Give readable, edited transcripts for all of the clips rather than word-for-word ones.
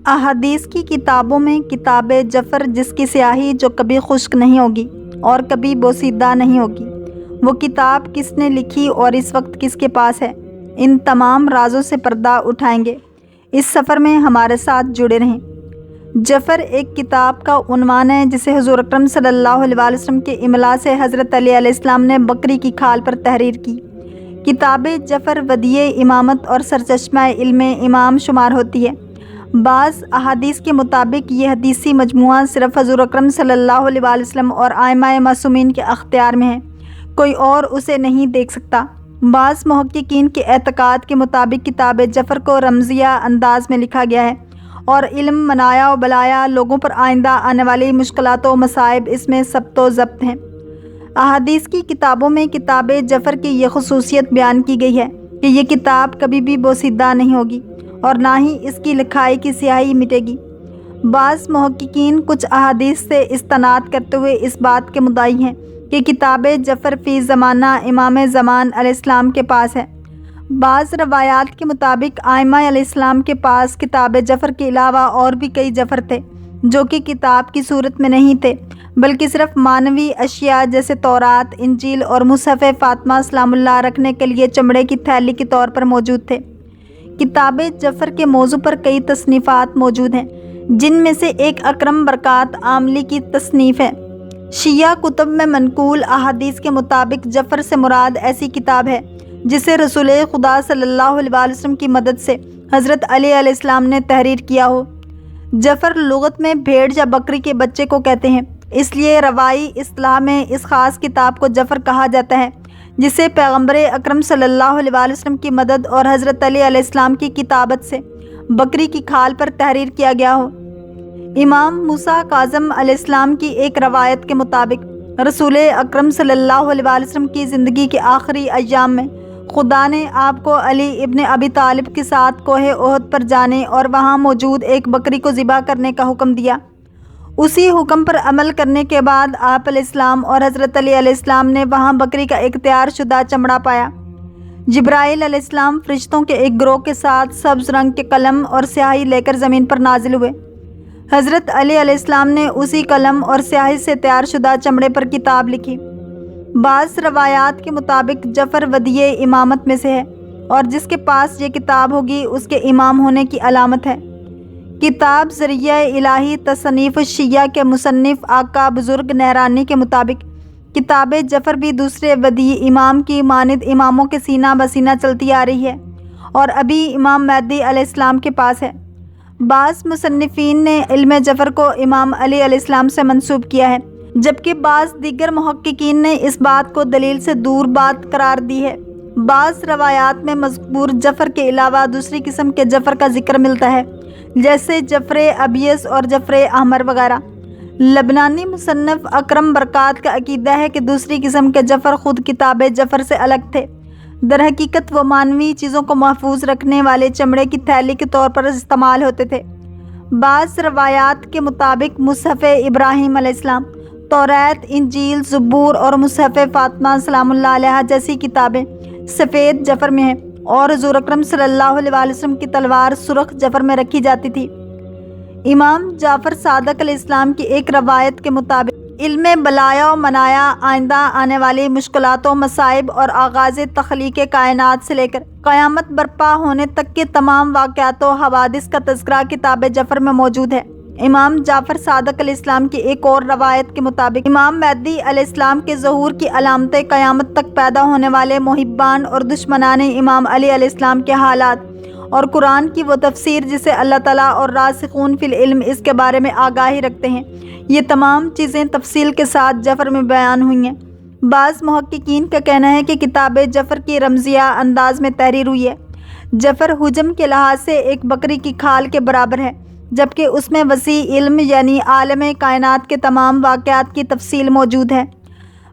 احادیث کی کتابوں میں کتاب جعفر جس کی سیاہی جو کبھی خشک نہیں ہوگی اور کبھی بوسیدہ نہیں ہوگی، وہ کتاب کس نے لکھی اور اس وقت کس کے پاس ہے، ان تمام رازوں سے پردہ اٹھائیں گے۔ اس سفر میں ہمارے ساتھ جڑے رہیں۔ جعفر ایک کتاب کا عنوان ہے جسے حضور اکرم صلی اللہ علیہ وسلم کے املا سے حضرت علی علیہ السلام نے بکری کی کھال پر تحریر کی۔ کتاب جعفر ودیع امامت اور سرچشمہ علم امام شمار ہوتی ہے۔ بعض احادیث کے مطابق یہ حدیثی مجموعہ صرف حضور اکرم صلی اللہ علیہ وسلم اور ائمہ معصومین کے اختیار میں ہے، کوئی اور اسے نہیں دیکھ سکتا۔ بعض محققین کے اعتقاد کے مطابق کتاب جعفر کو رمزیہ انداز میں لکھا گیا ہے اور علم، منایا و بلایا، لوگوں پر آئندہ آنے والی مشکلات و مصائب اس میں ثبت و ضبط ہیں۔ احادیث کی کتابوں میں کتاب جعفر کی یہ خصوصیت بیان کی گئی ہے کہ یہ کتاب کبھی بھی بوسیدہ نہیں ہوگی اور نہ ہی اس کی لکھائی کی سیاہی مٹے گی۔ بعض محققین کچھ احادیث سے استناد کرتے ہوئے اس بات کے مدعی ہیں کہ کتاب جعفر فی زمانہ امام زمان علیہ السلام کے پاس ہے۔ بعض روایات کے مطابق ائمہ علیہ السلام کے پاس کتاب جعفر کے علاوہ اور بھی کئی جعفر تھے جو کہ کتاب کی صورت میں نہیں تھے بلکہ صرف معنوی اشیاء جیسے تورات، انجیل اور مصحف فاطمہ سلام اللہ رکھنے کے لیے چمڑے کی تھیلی کے طور پر موجود تھے۔ کتاب جعفر کے موضوع پر کئی تصنیفات موجود ہیں جن میں سے ایک اکرم برکات عاملی کی تصنیف ہے۔ شیعہ کتب میں منقول احادیث کے مطابق جعفر سے مراد ایسی کتاب ہے جسے رسول خدا صلی اللہ علیہ وسلم کی مدد سے حضرت علی علیہ السلام نے تحریر کیا ہو۔ جعفر لغت میں بھیڑ یا بکری کے بچے کو کہتے ہیں، اس لیے روائی اصطلاح میں اس خاص کتاب کو جعفر کہا جاتا ہے جسے پیغمبر اکرم صلی اللہ علیہ وسلم کی مدد اور حضرت علی علیہ السلام کی کتابت سے بکری کی کھال پر تحریر کیا گیا ہو۔ امام موسیٰ کاظم علیہ السلام کی ایک روایت کے مطابق رسول اکرم صلی اللہ علیہ وسلم کی زندگی کے آخری ایام میں خدا نے آپ کو علی ابن ابی طالب کے ساتھ کوہ احد پر جانے اور وہاں موجود ایک بکری کو ذبح کرنے کا حکم دیا۔ اسی حکم پر عمل کرنے کے بعد آپ علیہ السلام اور حضرت علی علیہ السلام نے وہاں بکری کا اختیار شدہ چمڑا پایا۔ جبرائیل علیہ السلام فرشتوں کے ایک گروہ کے ساتھ سبز رنگ کے قلم اور سیاہی لے کر زمین پر نازل ہوئے۔ حضرت علی علیہ السلام نے اسی قلم اور سیاہی سے تیار شدہ چمڑے پر کتاب لکھی۔ بعض روایات کے مطابق جعفر ودیع امامت میں سے ہے اور جس کے پاس یہ کتاب ہوگی اس کے امام ہونے کی علامت ہے۔ کتاب ذریعہ الہی تصنیف الشیعہ کے مصنف آقا بزرگ نہرانی کے مطابق کتاب جعفر بھی دوسرے ودیع امام کی مانند اماموں کے سینہ بسینہ چلتی آ رہی ہے اور ابھی امام مہدی علیہ السلام کے پاس ہے۔ بعض مصنفین نے علم جعفر کو امام علی علیہ السلام سے منسوب کیا ہے جبکہ بعض دیگر محققین نے اس بات کو دلیل سے دور بات قرار دی ہے۔ بعض روایات میں مذکور جعفر کے علاوہ دوسری قسم کے جعفر کا ذکر ملتا ہے جیسے جعفر ابیض اور جعفر احمر وغیرہ۔ لبنانی مصنف اکرم برکات کا عقیدہ ہے کہ دوسری قسم کے جعفر خود کتاب جعفر سے الگ تھے۔ در حقیقت وہ معنوی چیزوں کو محفوظ رکھنے والے چمڑے کی تھیلی کے طور پر استعمال ہوتے تھے۔ بعض روایات کے مطابق مصحف ابراہیم علیہ السلام، توریت، انجیل، زبور اور مصحف فاطمہ سلام اللہ علیہا جیسی کتابیں سفید جعفر میں ہیں اور حضور اکرم صلی اللہ علیہ وسلم کی تلوار سرخ جعفر میں رکھی جاتی تھی۔ امام جعفر صادق علیہ السلام کی ایک روایت کے مطابق علم بلایا و منایا، آئندہ آنے والی مشکلات و مصائب اور آغاز تخلیق کائنات سے لے کر قیامت برپا ہونے تک کے تمام واقعات و حوادث کا تذکرہ کتاب جعفر میں موجود ہے۔ امام جعفر صادق علیہ السلام کی ایک اور روایت کے مطابق امام مہدی علیہ السلام کے ظہور کی علامتیں قیامت تک پیدا ہونے والے محبان اور دشمنان امام علی علیہ السلام کے حالات اور قرآن کی وہ تفسیر جسے اللہ تعالیٰ اور راسخون فی العلم اس کے بارے میں آگاہی رکھتے ہیں، یہ تمام چیزیں تفصیل کے ساتھ جعفر میں بیان ہوئی ہیں۔ بعض محققین کا کہنا ہے کہ کتاب جعفر کی رمزیہ انداز میں تحریر ہوئی ہے۔ جعفر حجم کے لحاظ سے ایک بکری کی کھال کے برابر ہے جبکہ اس میں وسیع علم یعنی عالم کائنات کے تمام واقعات کی تفصیل موجود ہے۔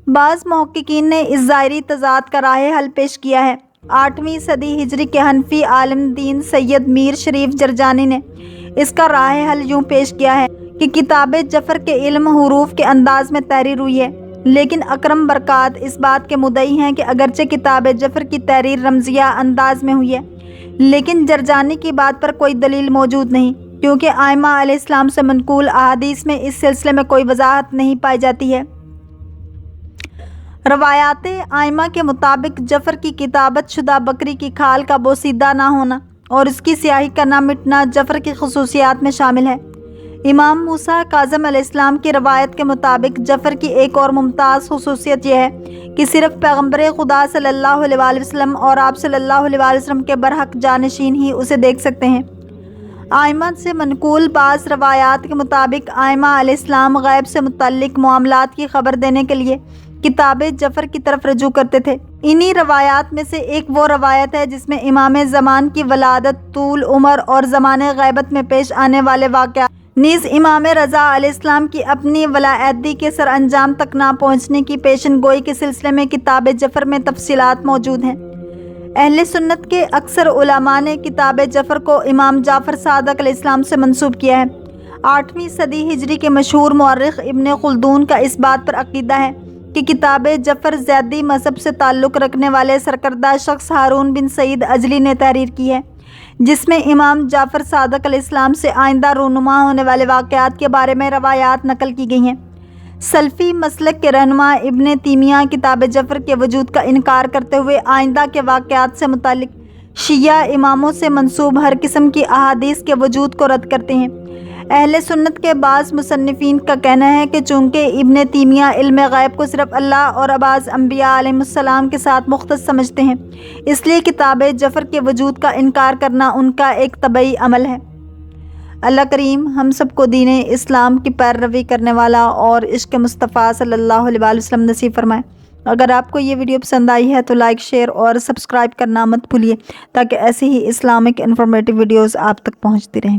بعض محققین نے اس ظاہری تضاد کا راہ حل پیش کیا ہے۔ 8ویں صدی ہجری کے حنفی عالم دین سید میر شریف جرجانی نے اس کا راہ حل یوں پیش کیا ہے کہ کتاب جعفر کے علم حروف کے انداز میں تحریر ہوئی ہے، لیکن اکرم برکات اس بات کے مدعی ہیں کہ اگرچہ کتاب جعفر کی تحریر رمزیہ انداز میں ہوئی ہے لیکن جرجانی کی بات پر کوئی دلیل موجود نہیں۔ کیونکہ آئمہ علیہ السلام سے منقول احادیث میں اس سلسلے میں کوئی وضاحت نہیں پائی جاتی ہے۔ روایات آئمہ کے مطابق جعفر کی کتابت شدہ بکری کی کھال کا بوسیدہ نہ ہونا اور اس کی سیاہی کا نہ مٹنا جعفر کی خصوصیات میں شامل ہے۔ امام موسیٰ کاظم علیہ السلام کی روایت کے مطابق جعفر کی ایک اور ممتاز خصوصیت یہ ہے کہ صرف پیغمبر خدا صلی اللہ علیہ وآلہ وسلم اور آپ صلی اللہ علیہ وآلہ وسلم کے برحق جانشین ہی اسے دیکھ سکتے ہیں۔ آئمہ سے منقول بعض روایات کے مطابق آئمہ علیہ السلام غیب سے متعلق معاملات کی خبر دینے کے لیے کتاب جعفر کی طرف رجوع کرتے تھے۔ انہی روایات میں سے ایک وہ روایت ہے جس میں امام زمان کی ولادت، طول عمر اور زمانے غیبت میں پیش آنے والے واقعات نیز امام رضا علیہ السلام کی اپنی ولایتی کے سر انجام تک نہ پہنچنے کی پیشن گوئی کے سلسلے میں کتاب جعفر میں تفصیلات موجود ہیں۔ اہل سنت کے اکثر علماء نے کتاب جعفر کو امام جعفر صادق علیہ السلام سے منسوب کیا ہے۔ 8ویں صدی ہجری کے مشہور مورخ ابن خلدون کا اس بات پر عقیدہ ہے کہ کتاب جعفر زیدی مذہب سے تعلق رکھنے والے سرکردہ شخص ہارون بن سعید عجلی نے تحریر کی ہے، جس میں امام جعفر صادق علیہ السلام سے آئندہ رونما ہونے والے واقعات کے بارے میں روایات نقل کی گئی ہیں۔ سلفی مسلک کے رہنما ابن تیمیہ کتاب جعفر کے وجود کا انکار کرتے ہوئے آئندہ کے واقعات سے متعلق شیعہ اماموں سے منسوب ہر قسم کی احادیث کے وجود کو رد کرتے ہیں۔ اہل سنت کے بعض مصنفین کا کہنا ہے کہ چونکہ ابن تیمیہ علم غیب کو صرف اللہ اور بعض انبیاء علیہ السلام کے ساتھ مختص سمجھتے ہیں، اس لیے کتاب جعفر کے وجود کا انکار کرنا ان کا ایک طبعی عمل ہے۔ اللہ کریم ہم سب کو دین اسلام کی پیروی کرنے والا اور عشق مصطفیٰ صلی اللہ علیہ وآلہ وسلم نصیب فرمائے۔ اگر آپ کو یہ ویڈیو پسند آئی ہے تو لائک، شیئر اور سبسکرائب کرنا مت بھولیے تاکہ ایسے ہی اسلامک انفارمیٹیو ویڈیوز آپ تک پہنچتی رہیں۔